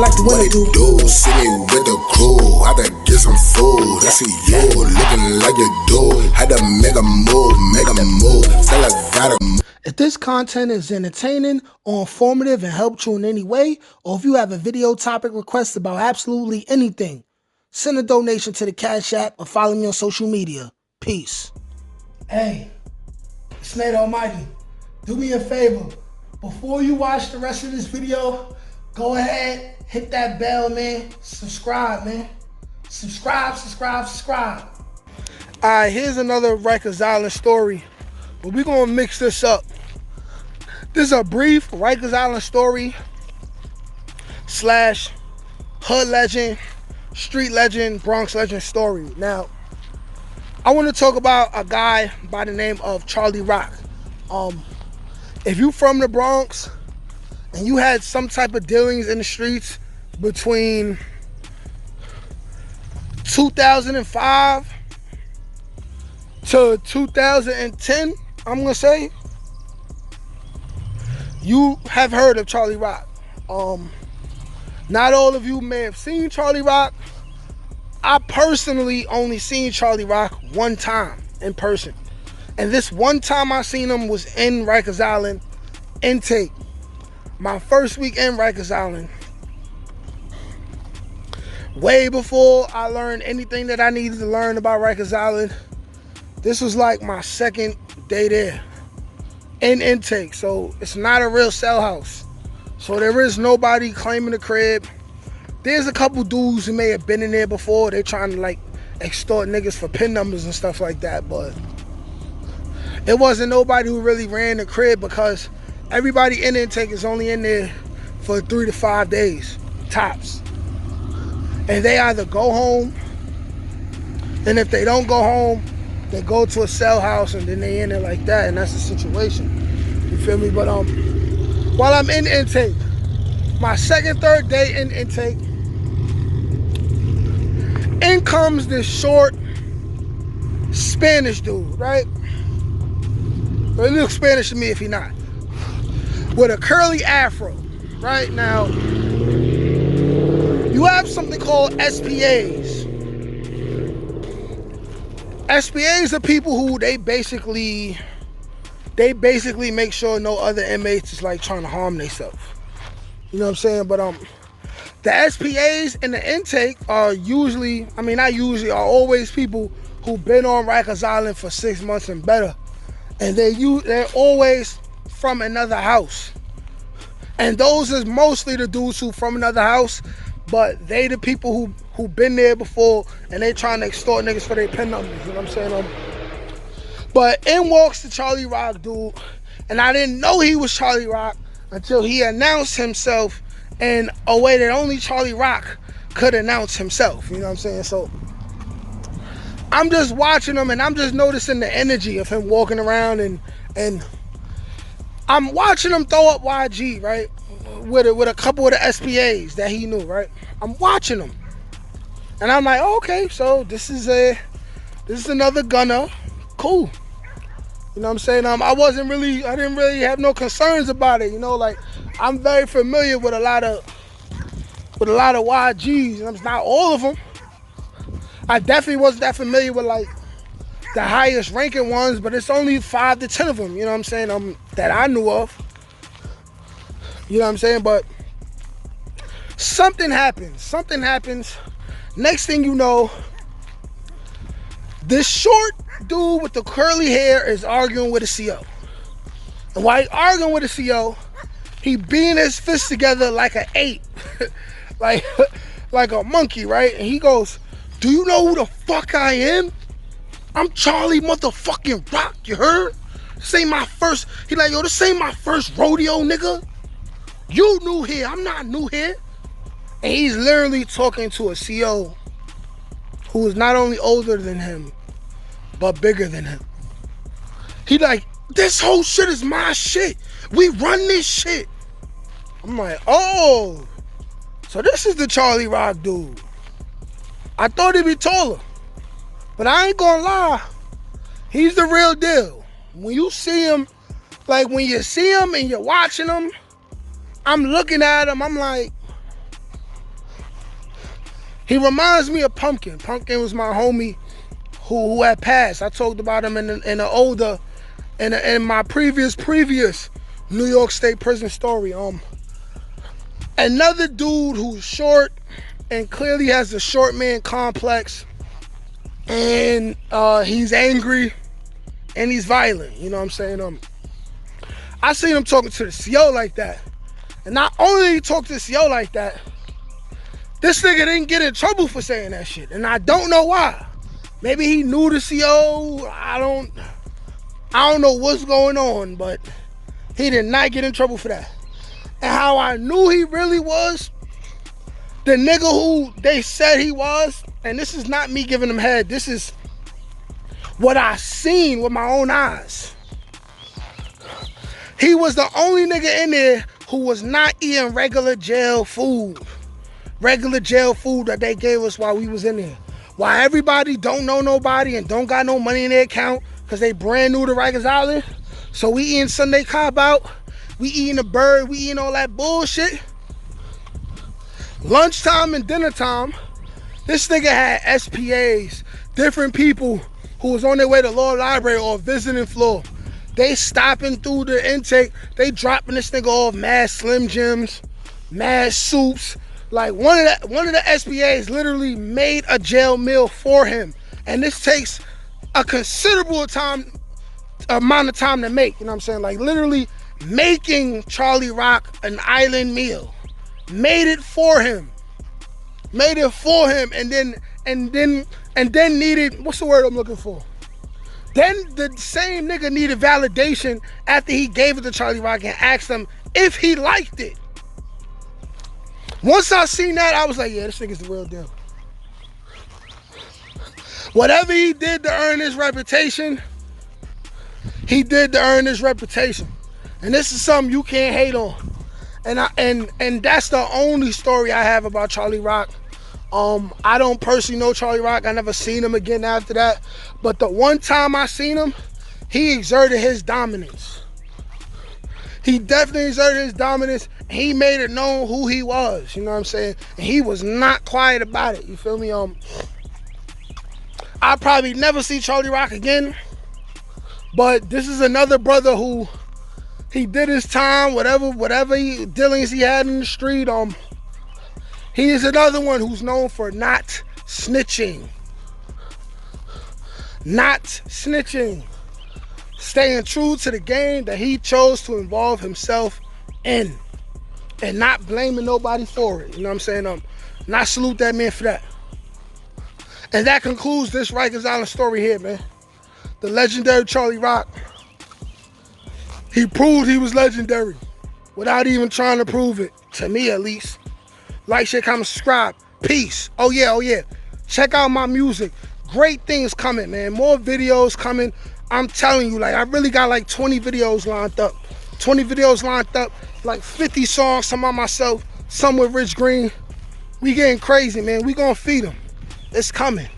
like the winter do. See me with the crew, had to get some food. I see you looking like you do. Had to make a move. Feel like gotta move. If this content is entertaining or informative and helped you in any way, or if you have a video topic request about absolutely anything, send a donation to the Cash App or follow me on social media. Peace. Hey, it's Nate Almighty. Do me a favor. Before you watch the rest of this video, go ahead, hit that bell, man. Subscribe, man. Subscribe. Alright, here's another Rikers Island story. But we're going to mix this up. This is a brief Rikers Island story / hood legend, street legend, Bronx legend story. Now, I want to talk about a guy by the name of Charlie Rock. If you from the Bronx and you had some type of dealings in the streets between 2005 to 2010, I'm gonna say, you have heard of Charlie Rock. Not all of you may have seen Charlie Rock. I personally only seen Charlie Rock one time in person. And this one time I seen him was in Rikers Island intake. My first week in Rikers Island. Way before I learned anything that I needed to learn about Rikers Island. This was like my second day there in intake. So it's not a real cell house. So there is nobody claiming the crib. There's a couple dudes who may have been in there before. They're trying to like extort niggas for PIN numbers and stuff like that. But it wasn't nobody who really ran the crib, because everybody in intake is only in there for 3 to 5 days, tops. And they either go home, and if they don't go home, they go to a cell house and then they in there like that, and that's the situation. You feel me? But while I'm in intake, my second, third day in intake, in comes this short Spanish dude, right? Well, he looks Spanish to me if he not. With a curly afro, right? Now, you have something called SPAs. SPAs are people who they basically make sure no other inmates is like trying to harm themselves. You know what I'm saying? But the SPAs in the intake are usually, are always people who've been on Rikers Island for 6 months and better. And they're always from another house. And those is mostly the dudes who from another house, but they the people who been there before, and they trying to extort niggas for their PIN numbers. You know what I'm saying? But in walks the Charlie Rock dude, and I didn't know he was Charlie Rock until he announced himself in a way that only Charlie Rock could announce himself. You know what I'm saying? So I'm just watching him, and I'm just noticing the energy of him walking around, and I'm watching him throw up YG, right? With a couple of the SPAs that he knew, right? I'm watching him. And I'm like, oh, okay, so this is another gunner. Cool. You know what I'm saying? I didn't really have no concerns about it, you know, like I'm very familiar with a lot of YGs, and I'm not all of them. I definitely wasn't that familiar with like the highest ranking ones, but it's only 5 to 10 of them, you know what I'm saying, that I knew of. You know what I'm saying? But something happens. Next thing you know, this short dude with the curly hair is arguing with a CO. And while he's arguing with a CO, he beating his fists together like an ape. like a monkey, right? And he goes, do you know who the fuck I am? I'm Charlie motherfucking Rock, you heard? This ain't my first, he like, yo, this ain't my first rodeo, nigga. You new here, I'm not new here. And he's literally talking to a CO who is not only older than him, but bigger than him. He like, this whole shit is my shit. We run this shit. I'm like, oh, so this is the Charlie Rock dude. I thought he'd be taller, but I ain't gonna lie, he's the real deal. When you see him, like when you see him and you're watching him, I'm looking at him, I'm like, He reminds me of Pumpkin. Pumpkin was my homie who had passed. I talked about him in my previous New York State prison story. Another dude who's short and clearly has the short man complex, and he's angry and he's violent. You know what I'm saying? I seen him talking to the CO like that, and not only did he talk to the CO like that, this nigga didn't get in trouble for saying that shit, and I don't know why. Maybe he knew the CO. I don't know what's going on, but he did not get in trouble for that. And how I knew he really was the nigga who they said he was, and this is not me giving him head, this is what I seen with my own eyes. He was the only nigga in there who was not eating regular jail food that they gave us while we was in there. While everybody don't know nobody and don't got no money in their account because they brand new to Rikers Island, so we eating Sunday cop out, we eating a bird, we eating all that bullshit. Lunchtime and dinner time, this nigga had SPAs, different people who was on their way to law library or visiting floor. They stopping through the intake, they dropping this nigga off mad Slim Jims, mad soups. Like one of the SPAs literally made a jail meal for him, and this takes a considerable amount of time to make. You know what I'm saying? Like literally making Charlie Rock an island meal, made it for him, and then needed, what's the word I'm looking for? Then the same nigga needed validation after he gave it to Charlie Rock and asked him if he liked it. Once I seen that, I was like, yeah, this nigga's the real deal. Whatever he did to earn his reputation, he did to earn his reputation. And this is something you can't hate on. And that's the only story I have about Charlie Rock. I don't personally know Charlie Rock. I never seen him again after that. But the one time I seen him, he exerted his dominance. He definitely exerted his dominance. He made it known who he was, you know what I'm saying? And he was not quiet about it, you feel me? I'll probably never see Charlie Rock again, but this is another brother who, he did his time, whatever dealings he had in the street. He is another one who's known for not snitching. Staying true to the game that he chose to involve himself in, and not blaming nobody for it. You know what I'm saying? And I salute that man for that. And that concludes this Rikers Island story here, man. The legendary Charlie Rock. He proved he was legendary without even trying to prove it, to me at least. Like, share, comment, subscribe. Peace. Oh yeah. Check out my music. Great things coming, man. More videos coming. I'm telling you, like, I really got like 20 videos lined up. Like 50 songs, some by myself, some with Rich Green. We getting crazy, man. We gonna feed them. It's coming.